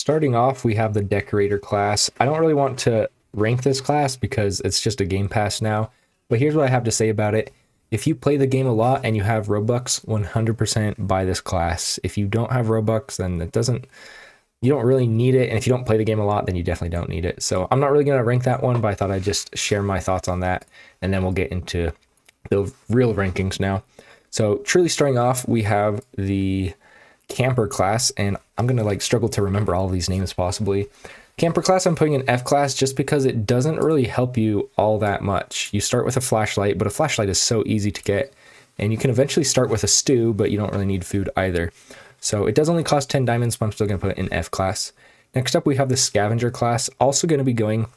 starting off, we have the Decorator class. I don't really want to rank this class because it's just a Game Pass now, but here's what I have to say about it. If you play the game a lot and you have Robux, 100% buy this class. If you don't have Robux, then you don't really need it, and if you don't play the game a lot, then you definitely don't need it. So I'm not really going to rank that one, but I thought I'd just share my thoughts on that, and then we'll get into the real rankings now. So truly starting off, we have the Camper class, and I'm going to struggle to remember all of these names possibly. Camper class, I'm putting in F class just because it doesn't really help you all that much. You start with a flashlight, but a flashlight is so easy to get, and you can eventually start with a stew, but you don't really need food either. So it does only cost 10 diamonds, but I'm still going to put it in F class. Next up, we have the Scavenger class, also going to be going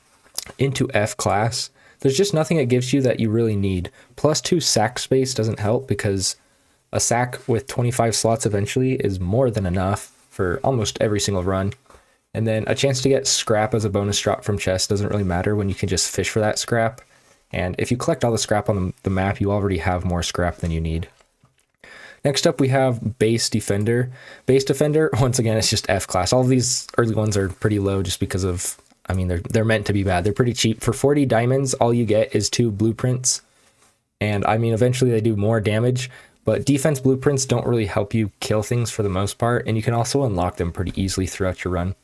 into F class. There's just nothing it gives you that you really need. +2 sack space doesn't help because a sack with 25 slots eventually is more than enough for almost every single run. And then a chance to get scrap as a bonus drop from chests doesn't really matter when you can just fish for that scrap. And if you collect all the scrap on the map, you already have more scrap than you need. Next up, we have Base Defender. Base Defender, once again, it's just F class. All of these early ones are pretty low just because of, I mean, they're meant to be bad. They're pretty cheap. For 40 diamonds, all you get is 2 blueprints. And I mean, eventually they do more damage, but defense blueprints don't really help you kill things for the most part. And you can also unlock them pretty easily throughout your run.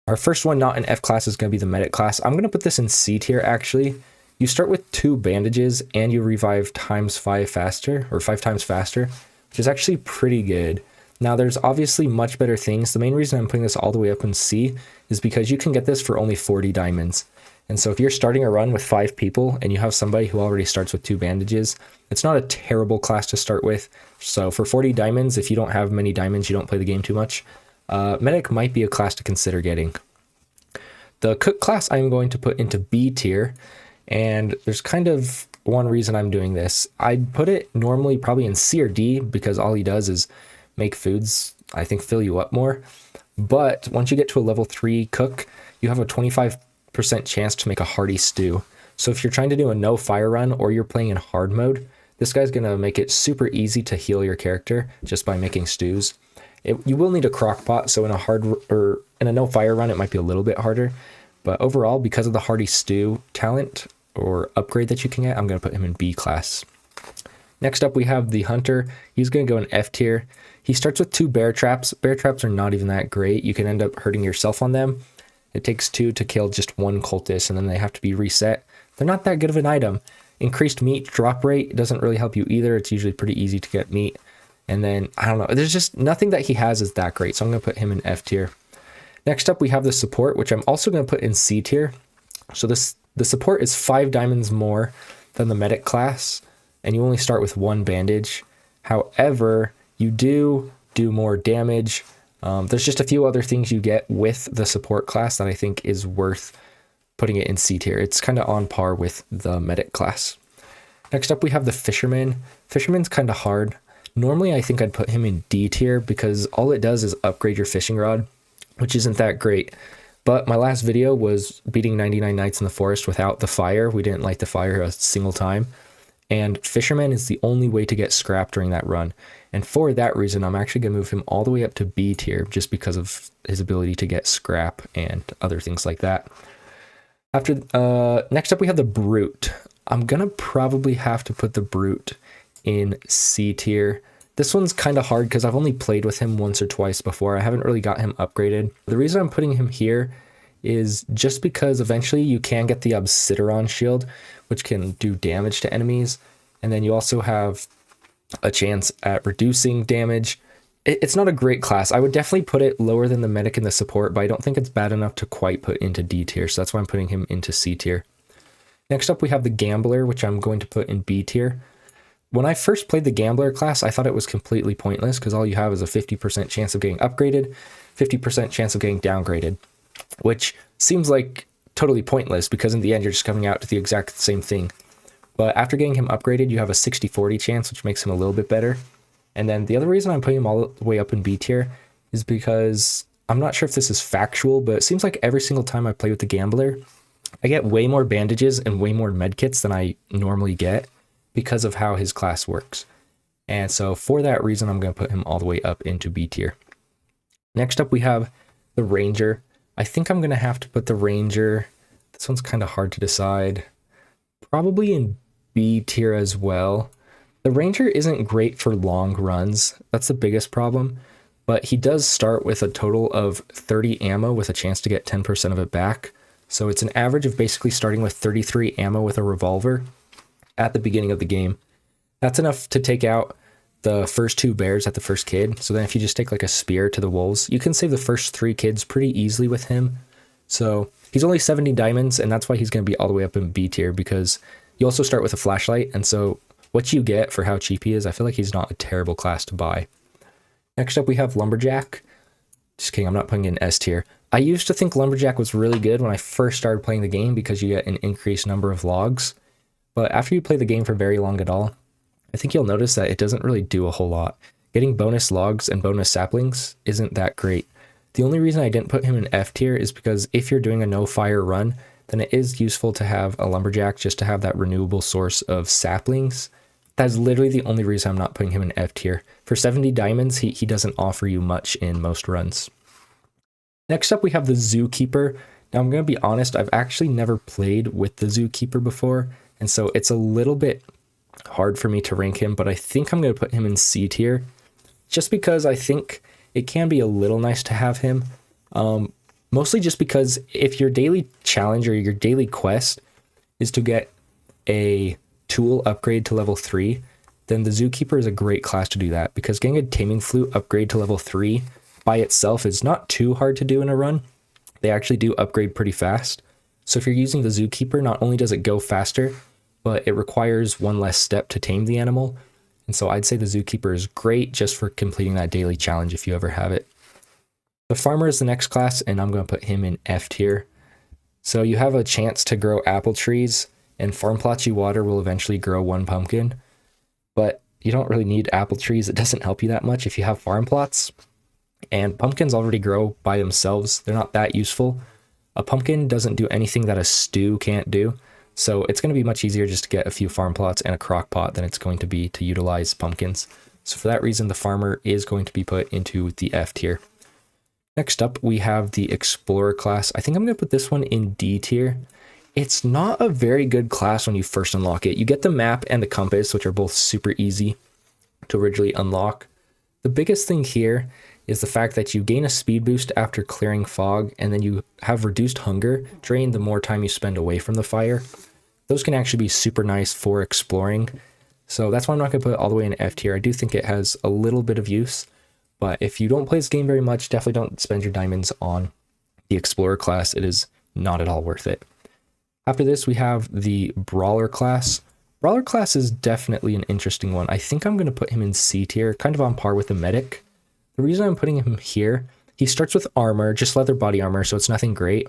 Our first one not in F class is going to be the Medic class. I'm going to put this in C tier actually. You start with 2 bandages and you revive ×5 faster, or 5 times faster, which is actually pretty good. Now there's obviously much better things. The main reason I'm putting this all the way up in C is because you can get this for only 40 diamonds. And so if you're starting a run with 5 people and you have somebody who already starts with 2 bandages, it's not a terrible class to start with. So for 40 diamonds, if you don't have many diamonds, you don't play the game too much, Medic might be a class to consider getting. The Cook class I'm going to put into B tier, and there's kind of one reason I'm doing this. I'd put it normally probably in C or D because all he does is make foods, I think, fill you up more. But once you get to a level 3 Cook, you have a 25% chance to make a hearty stew. So if you're trying to do a no fire run or you're playing in hard mode, this guy's going to make it super easy to heal your character just by making stews. You will need a crock pot, so in a no fire run, it might be a little bit harder. But overall, because of the hearty stew talent or upgrade that you can get, I'm going to put him in B class. Next up, we have the Hunter. He's going to go in F tier. He starts with 2 bear traps. Bear traps are not even that great. You can end up hurting yourself on them. It takes 2 to kill just 1 cultist, and then they have to be reset. They're not that good of an item. Increased meat drop rate doesn't really help you either. It's usually pretty easy to get meat. And then, I don't know, there's just nothing that he has is that great, so I'm going to put him in F tier. Next up, we have the Support, which I'm also going to put in C tier. So the Support is 5 diamonds more than the Medic class, and you only start with 1 bandage. However, you do more damage. There's just a few other things you get with the Support class that I think is worth putting it in C tier. It's kind of on par with the Medic class. Next up, we have the Fisherman. Fisherman's kind of hard. Normally, I think I'd put him in D tier because all it does is upgrade your fishing rod, which isn't that great. But my last video was beating 99 nights in the forest without the fire. We didn't light the fire a single time. And Fisherman is the only way to get scrap during that run. And for that reason, I'm actually going to move him all the way up to B tier just because of his ability to get scrap and other things like that. Next up, we have the Brute. I'm going to probably have to put the Brute in C tier. This one's kind of hard because I've only played with him once or twice before. I haven't really got him upgraded. The reason I'm putting him here is just because eventually you can get the Obsidian shield, which can do damage to enemies. And then you also have a chance at reducing damage. It's not a great class. I would definitely put it lower than the Medic and the Support, but I don't think it's bad enough to quite put into D tier. So that's why I'm putting him into C tier. Next up, we have the Gambler, which I'm going to put in B tier. When I first played the Gambler class, I thought it was completely pointless because all you have is a 50% chance of getting upgraded, 50% chance of getting downgraded, which seems like totally pointless because in the end, you're just coming out to the exact same thing. But after getting him upgraded, you have a 60-40 chance, which makes him a little bit better. And then the other reason I'm putting him all the way up in B tier is because I'm not sure if this is factual, but it seems like every single time I play with the Gambler, I get way more bandages and way more medkits than I normally get because of how his class works. And so for that reason, I'm going to put him all the way up into B tier. Next up, we have the Ranger. I think I'm going to have to put the Ranger. This one's kind of hard to decide. Probably in B tier as well. The Ranger isn't great for long runs. That's the biggest problem. But he does start with a total of 30 ammo with a chance to get 10% of it back. So it's an average of basically starting with 33 ammo with a revolver at the beginning of the game. That's enough to take out the first 2 bears at the first kid. So then if you just take like a spear to the wolves, you can save the first 3 kids pretty easily with him. So he's only 70 diamonds, and that's why he's going to be all the way up in B tier, because you also start with a flashlight. And so what you get for how cheap he is, I feel like he's not a terrible class to buy. Next up, we have Lumberjack. Just kidding, I'm not putting in S tier. I used to think Lumberjack was really good when I first started playing the game because you get an increased number of logs. But after you play the game for very long at all, I think you'll notice that it doesn't really do a whole lot. Getting bonus logs and bonus saplings isn't that great. The only reason I didn't put him in F tier is because if you're doing a no fire run, then it is useful to have a Lumberjack just to have that renewable source of saplings. That's literally the only reason I'm not putting him in F tier. For 70 diamonds, he doesn't offer you much in most runs. Next up, we have the Zookeeper. Now, I'm going to be honest, I've actually never played with the Zookeeper before, and so it's a little bit hard for me to rank him, but I think I'm going to put him in C tier, just because I think it can be a little nice to have him. Mostly just because if your daily challenge or your daily quest is to get a tool upgrade to level 3, then the Zookeeper is a great class to do that, because getting a Taming Flute upgrade to level 3 by itself is not too hard to do in a run. They actually do upgrade pretty fast. So if you're using the Zookeeper, not only does it go faster, but it requires one less step to tame the animal. And so I'd say the Zookeeper is great just for completing that daily challenge if you ever have it. The Farmer is the next class, and I'm going to put him in F tier. So you have a chance to grow apple trees, and farm plots you water will eventually grow 1 pumpkin. But you don't really need apple trees. It doesn't help you that much if you have farm plots. And pumpkins already grow by themselves. They're not that useful. A pumpkin doesn't do anything that a stew can't do. So it's going to be much easier just to get a few farm plots and a crock pot than it's going to be to utilize pumpkins. So for that reason, the Farmer is going to be put into the F tier. Next up, we have the Explorer class. I think I'm going to put this one in D tier. It's not a very good class when you first unlock it. You get the map and the compass, which are both super easy to originally unlock. The biggest thing here is the fact that you gain a speed boost after clearing fog, and then you have reduced hunger drain the more time you spend away from the fire. Those can actually be super nice for exploring. So that's why I'm not going to put it all the way in F tier. I do think it has a little bit of use, but if you don't play this game very much, definitely don't spend your diamonds on the Explorer class. It is not at all worth it. After this, we have the Brawler class. Brawler class is definitely an interesting one. I think I'm going to put him in C tier, kind of on par with the Medic. The reason I'm putting him here, he starts with armor, just leather body armor, so it's nothing great,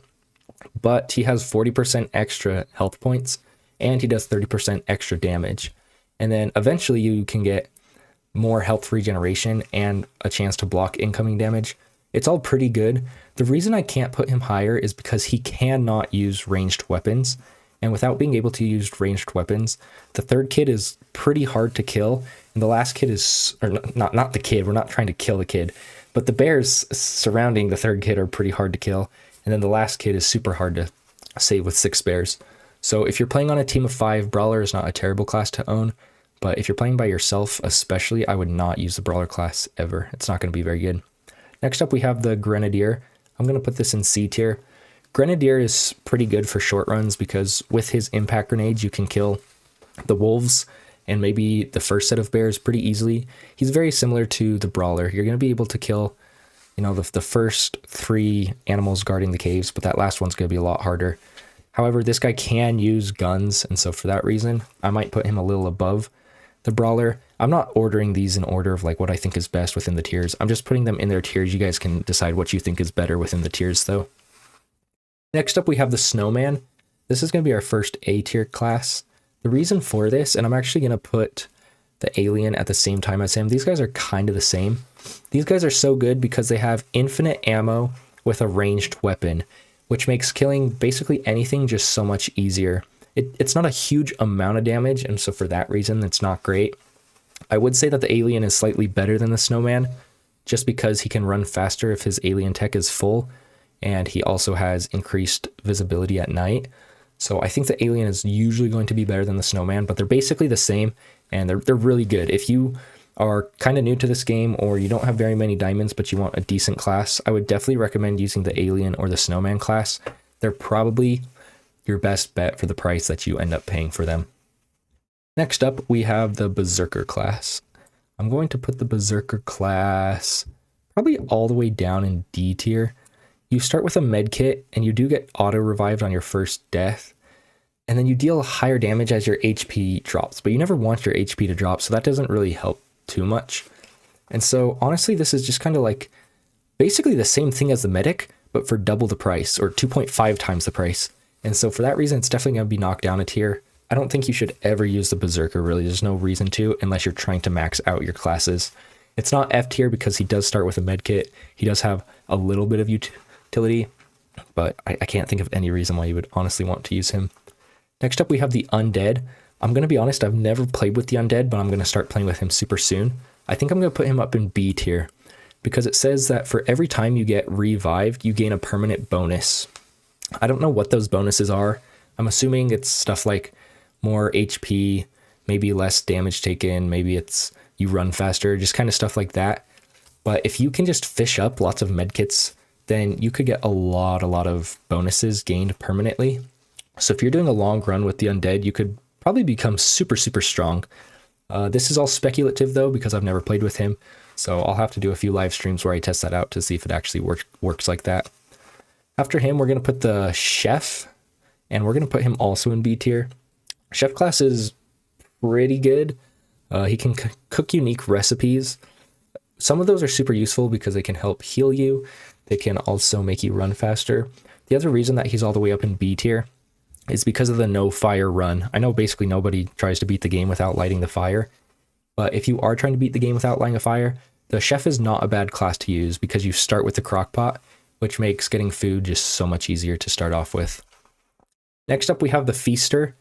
but he has 40% extra health points, and he does 30% extra damage. And then eventually you can get more health regeneration and a chance to block incoming damage. It's all pretty good. The reason I can't put him higher is because he cannot use ranged weapons. And without being able to use ranged weapons, the third kid is pretty hard to kill. And the last kid is, or not the kid, we're not trying to kill the kid, but the bears surrounding the third kid are pretty hard to kill. And then the last kid is super hard to save with 6 bears. So if you're playing on a team of 5, Brawler is not a terrible class to own. But if you're playing by yourself especially, I would not use the Brawler class ever. It's not going to be very good. Next up, we have the Grenadier. I'm going to put this in C tier. Grenadier is pretty good for short runs because with his impact grenades, you can kill the wolves and maybe the first set of bears pretty easily. He's very similar to the Brawler. You're going to be able to kill, the first 3 animals guarding the caves, but that last one's going to be a lot harder. However, this guy can use guns, and so for that reason, I might put him a little above the Brawler. I'm not ordering these in order of like what I think is best within the tiers. I'm just putting them in their tiers. You guys can decide what you think is better within the tiers though. Next up, we have the Snowman. This is going to be our first A tier class. The reason for this, and I'm actually going to put the Alien at the same time as him. These guys are kind of the same. These guys are so good because they have infinite ammo with a ranged weapon, which makes killing basically anything just so much easier. It's not a huge amount of damage, and so for that reason, it's not great. I would say that the Alien is slightly better than the Snowman, just because he can run faster if his alien tech is full, and he also has increased visibility at night. So I think the alien is usually going to be better than the snowman, but they're basically the same, and they're really good. If you are kind of new to this game, or you don't have very many diamonds but you want a decent class, I would definitely recommend using the alien or the snowman class. They're probably your best bet for the price that you end up paying for them. Next up, we have the Berserker class. I'm going to put the Berserker class probably all the way down in D tier. You start with a med kit, and you do get auto-revived on your first death, and then you deal higher damage as your HP drops, but you never want your HP to drop, so that doesn't really help too much. And so, honestly, this is just kind of like basically the same thing as the medic, but for double the price, or 2.5 times the price. And so for that reason, it's definitely going to be knocked down a tier. I don't think you should ever use the Berserker, really. There's no reason to, unless you're trying to max out your classes. It's not F tier because he does start with a medkit. He does have a little bit of utility, but I can't think of any reason why you would honestly want to use him. Next up, we have the Undead. I'm going to be honest, I've never played with the Undead, but I'm going to start playing with him super soon. I think I'm going to put him up in B tier because it says that for every time you get revived, you gain a permanent bonus. I don't know what those bonuses are. I'm assuming it's stuff like more HP, maybe less damage taken, maybe it's you run faster, just kind of stuff like that. But if you can just fish up lots of medkits, then you could get a lot of bonuses gained permanently. So if you're doing a long run with the Undead, you could probably become super strong. This is all speculative though, because I've never played with him. So I'll have to do a few live streams where I test that out to see if it actually works like that. After him, we're going to put the Chef, and we're going to put him also in B tier. Chef class is pretty good. He can cook unique recipes. Some of those are super useful because they can help heal you. They can also make you run faster. The other reason that he's all the way up in B tier is because of the no fire run. I know basically nobody tries to beat the game without lighting the fire, but if you are trying to beat the game without lighting a fire, the Chef is not a bad class to use because you start with the crock pot, which makes getting food just so much easier to start off with. Next up, we have the Feaster.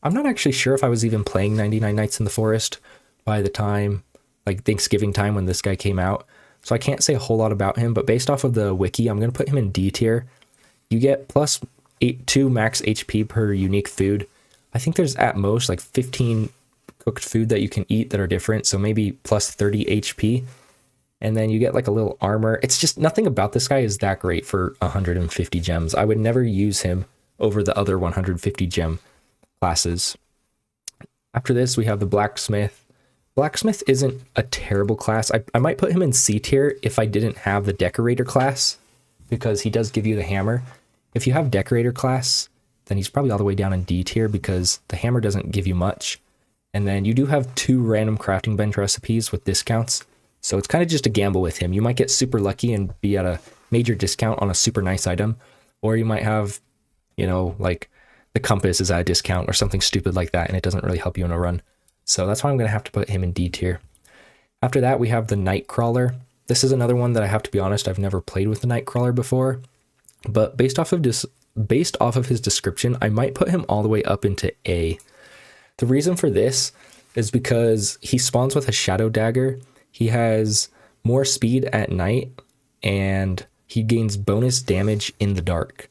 I'm not actually sure if I was even playing 99 Nights in the Forest by the time, like Thanksgiving time when this guy came out. So I can't say a whole lot about him, but based off of the wiki, I'm going to put him in D tier. You get plus 2 max HP per unique food. I think there's at most like 15 cooked food that you can eat that are different. So maybe plus 30 HP. And then you get like a little armor. It's just nothing about this guy is that great for 150 gems. I would never use him over the other 150 gem classes. After this, we have the Blacksmith. Blacksmith isn't a terrible class. I might put him in C tier if I didn't have the Decorator class, because he does give you the hammer. If you have Decorator class, then he's probably all the way down in D tier because the hammer doesn't give you much. And then you do have 2 random crafting bench recipes with discounts. So it's kind of just a gamble with him. You might get super lucky and be at a major discount on a super nice item, or you might have, you know, like the compass is at a discount or something stupid like that, and it doesn't really help you in a run. So that's why I'm going to have to put him in D tier. After that, we have the Nightcrawler. This is another one that I have to be honest, I've never played with the Nightcrawler before, but based off of his description, I might put him all the way up into A. The reason for this is because he spawns with a Shadow Dagger. He has more speed at night, and he gains bonus damage in the dark.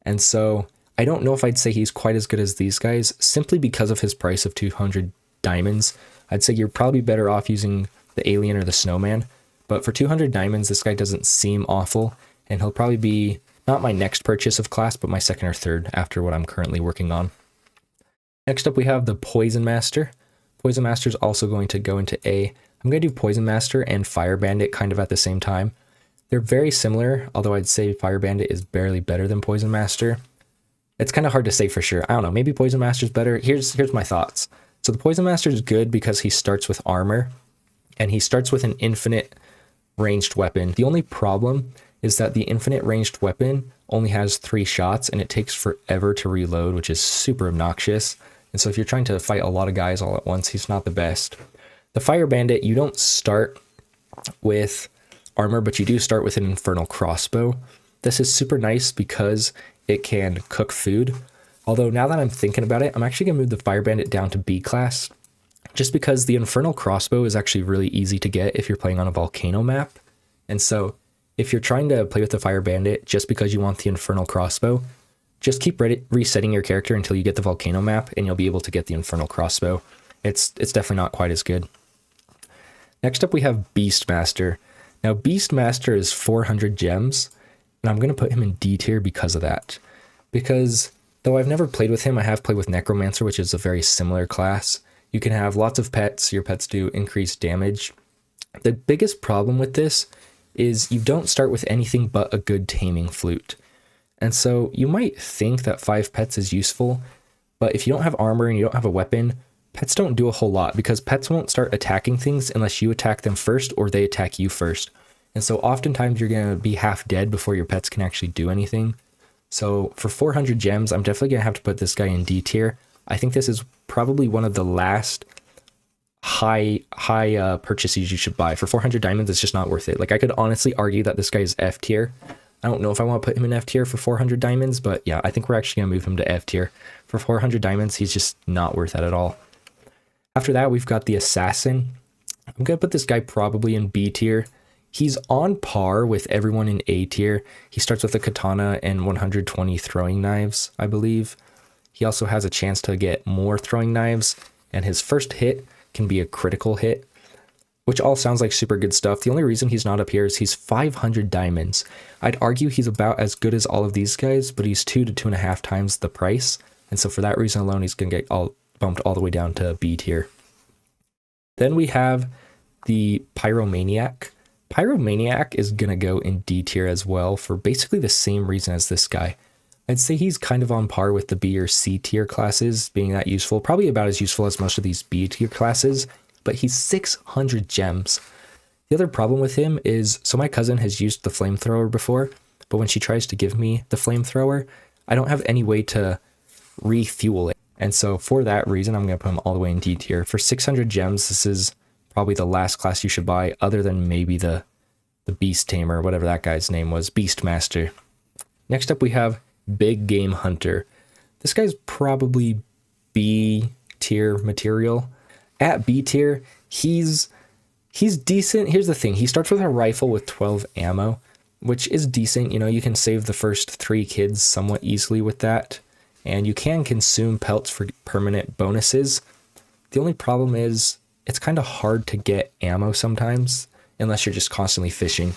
And so I don't know if I'd say he's quite as good as these guys, simply because of his price of 200 diamonds. I'd say you're probably better off using the Alien or the Snowman. But for 200 diamonds, this guy doesn't seem awful, and he'll probably be not my next purchase of class, but my second or third after what I'm currently working on. Next up, we have the Poison Master. Poison Master is also going to go into A. I'm going to do Poison Master and Fire Bandit kind of at the same time. They're very similar, although I'd say Fire Bandit is barely better than Poison Master. It's kind of hard to say for sure. I don't know, maybe Poison Master's better. Here's my thoughts. So the Poison Master is good because he starts with armor, and he starts with an infinite ranged weapon. The only problem is that the infinite ranged weapon only has 3 shots, and it takes forever to reload, which is super obnoxious. And so if you're trying to fight a lot of guys all at once, he's not the best. The Fire Bandit, you don't start with armor, but you do start with an Infernal Crossbow. This is super nice because it can cook food. Although now that I'm thinking about it, I'm actually going to move the Fire Bandit down to B class, just because the Infernal Crossbow is actually really easy to get if you're playing on a volcano map. And so if you're trying to play with the Fire Bandit just because you want the Infernal Crossbow, just keep resetting your character until you get the Volcano map, and you'll be able to get the Infernal Crossbow. It's definitely not quite as good. Next up, we have Beastmaster. Now, Beastmaster is 400 gems, and I'm going to put him in D tier because of that. Because though I've never played with him, I have played with Necromancer, which is a very similar class. You can have lots of pets. Your pets do increased damage. The biggest problem with this is you don't start with anything but a good taming flute. And so you might think that 5 pets is useful, but if you don't have armor and you don't have a weapon, pets don't do a whole lot, because pets won't start attacking things unless you attack them first or they attack you first. And so oftentimes you're going to be half dead before your pets can actually do anything. So for 400 gems, I'm definitely going to have to put this guy in D tier. I think this is probably one of the last high purchases you should buy. For 400 diamonds, it's just not worth it. Like, I could honestly argue that this guy is F tier. I don't know if I want to put him in F tier for 400 diamonds, but yeah, I think we're actually going to move him to F tier. For 400 diamonds, he's just not worth that at all. After that, we've got the Assassin. I'm going to put this guy probably in B tier. He's on par with everyone in A tier. He starts with a katana and 120 throwing knives, I believe. He also has a chance to get more throwing knives, and his first hit can be a critical hit, which all sounds like super good stuff. The only reason he's not up here is he's 500 diamonds. I'd argue he's about as good as all of these guys, but he's 2 to 2.5 times the price. And so for that reason alone, he's going to get bumped all the way down to B tier. Then we have the Pyromaniac. Pyromaniac is going to go in D tier as well for basically the same reason as this guy. I'd say he's kind of on par with the B or C tier classes being that useful, probably about as useful as most of these B tier classes, but he's 600 gems. The other problem with him is, so my cousin has used the flamethrower before, but when she tries to give me the flamethrower, I don't have any way to refuel it. And so for that reason, I'm going to put him all the way in D tier. For 600 gems, this is probably the last class you should buy, other than maybe the Beast Tamer, whatever that guy's name was, Beastmaster. Next up, we have Big Game Hunter. This guy's probably B tier material. At B tier, he's decent. Here's the thing. He starts with a rifle with 12 ammo, which is decent. You know, you can save the first 3 kids somewhat easily with that. And you can consume pelts for permanent bonuses. The only problem is it's kind of hard to get ammo sometimes, unless you're just constantly fishing.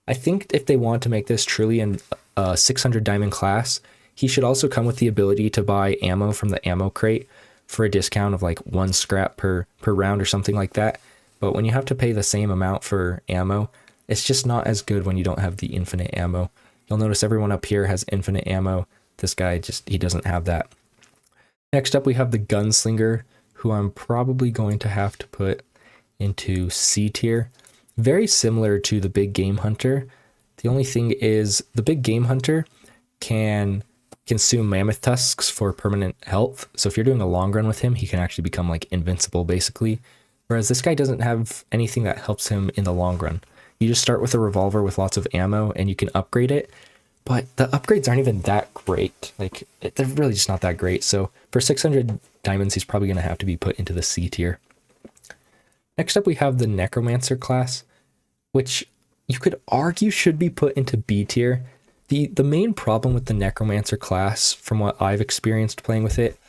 I think if they want to make this truly in a 600 diamond class, he should also come with the ability to buy ammo from the ammo crate for a discount of like 1 scrap per round or something like that. But when you have to pay the same amount for ammo, it's just not as good when you don't have the infinite ammo. You'll notice everyone up here has infinite ammo. This guy he doesn't have that. Next up, we have the Gunslinger, who I'm probably going to have to put into C tier. Very similar to the Big Game Hunter. The only thing is the Big Game Hunter can consume mammoth tusks for permanent health. So if you're doing a long run with him, he can actually become like invincible basically. Whereas this guy doesn't have anything that helps him in the long run. You just start with a revolver with lots of ammo and you can upgrade it. But the upgrades aren't even that great. Like, they're really just not that great. So for 600 diamonds, he's probably going to have to be put into the C tier. Next up, we have the Necromancer class, which you could argue should be put into B tier. The main problem with the Necromancer class, from what I've experienced playing with it,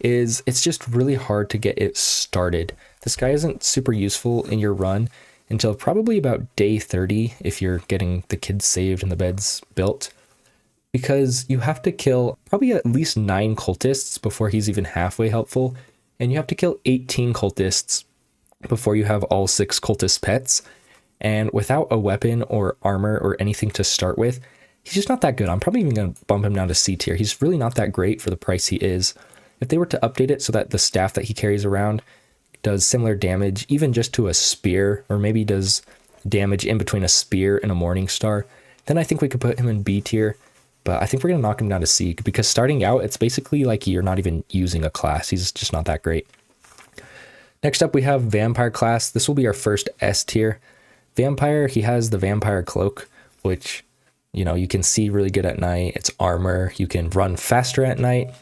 is it's just really hard to get it started. This guy isn't super useful in your run until probably about day 30 if you're getting the kids saved and the beds built, because you have to kill probably at least 9 cultists before he's even halfway helpful, and you have to kill 18 cultists before you have all 6 cultist pets. And without a weapon or armor or anything to start with, he's just not that good. I'm probably even going to bump him down to C tier. He's really not that great for the price he is. If they were to update it so that the staff that he carries around does similar damage, even just to a spear, or maybe does damage in between a spear and a Morning Star, then I think we could put him in B tier. But I think we're going to knock him down to C, because starting out, it's basically like you're not even using a class. He's just not that great. Next up, we have Vampire class. This will be our first S tier. Vampire, he has the Vampire Cloak, which, you know, you can see really good at night. It's armor. You can run faster at night.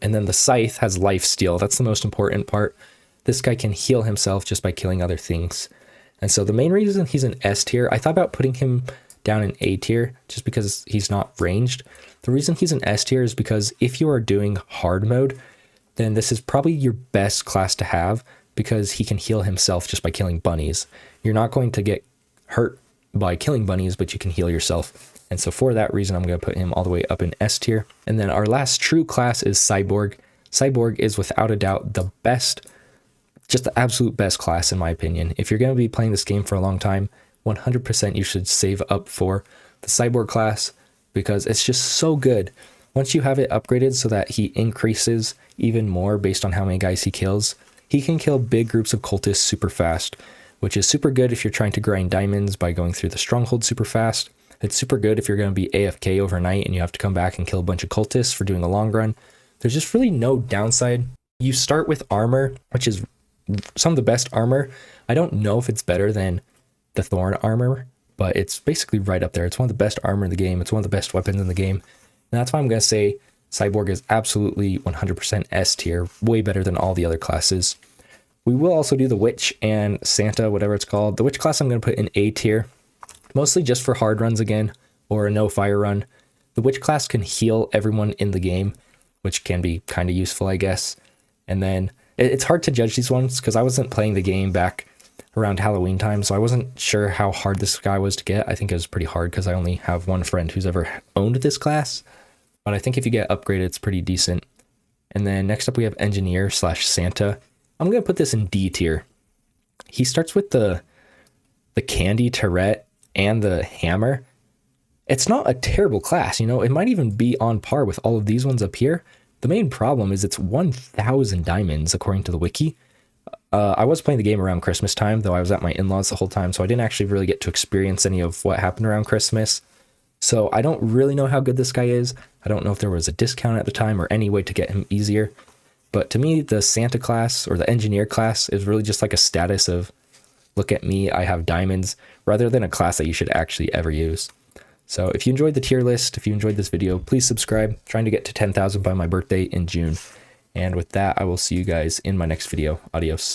And then the Scythe has Lifesteal. That's the most important part. This guy can heal himself just by killing other things. And so the main reason he's an S tier, I thought about putting him down in A tier just because he's not ranged. The reason he's an S tier is because if you are doing hard mode, then this is probably your best class to have because he can heal himself just by killing bunnies. You're not going to get hurt by killing bunnies, but you can heal yourself. And so for that reason, I'm going to put him all the way up in S tier. And then our last true class is Cyborg. Cyborg is without a doubt the best, just the absolute best class in my opinion. If you're going to be playing this game for a long time, 100% you should save up for the Cyborg class because it's just so good. Once you have it upgraded so that he increases even more based on how many guys he kills, he can kill big groups of cultists super fast, which is super good if you're trying to grind diamonds by going through the stronghold super fast. It's super good if you're going to be AFK overnight and you have to come back and kill a bunch of cultists for doing a long run. There's just really no downside. You start with armor, which is some of the best armor. I don't know if it's better than the Thorn armor, but it's basically right up there. It's one of the best armor in the game. It's one of the best weapons in the game. And that's why I'm going to say Cyborg is absolutely 100% S tier, way better than all the other classes. We will also do the Witch and Santa, whatever it's called. The Witch class I'm going to put in A tier, mostly just for hard runs again, or a no fire run. The Witch class can heal everyone in the game, which can be kind of useful, I guess. And then it's hard to judge these ones because I wasn't playing the game back around Halloween time, so I wasn't sure how hard this guy was to get. I think it was pretty hard because I only have one friend who's ever owned this class. But I think if you get upgraded, it's pretty decent. And then next up we have Engineer / Santa. I'm going to put this in D tier. He starts with the candy turret and the hammer. It's not a terrible class, you know, it might even be on par with all of these ones up here. The main problem is it's 1,000 diamonds according to the wiki. I was playing the game around Christmas time, though I was at my in-laws the whole time, so I didn't actually really get to experience any of what happened around Christmas. So I don't really know how good this guy is. I don't know if there was a discount at the time or any way to get him easier. But to me, the Santa class or the Engineer class is really just like a status of, look at me, I have diamonds, rather than a class that you should actually ever use. So if you enjoyed the tier list, if you enjoyed this video, please subscribe. I'm trying to get to 10,000 by my birthday in June. And with that, I will see you guys in my next video. Adios.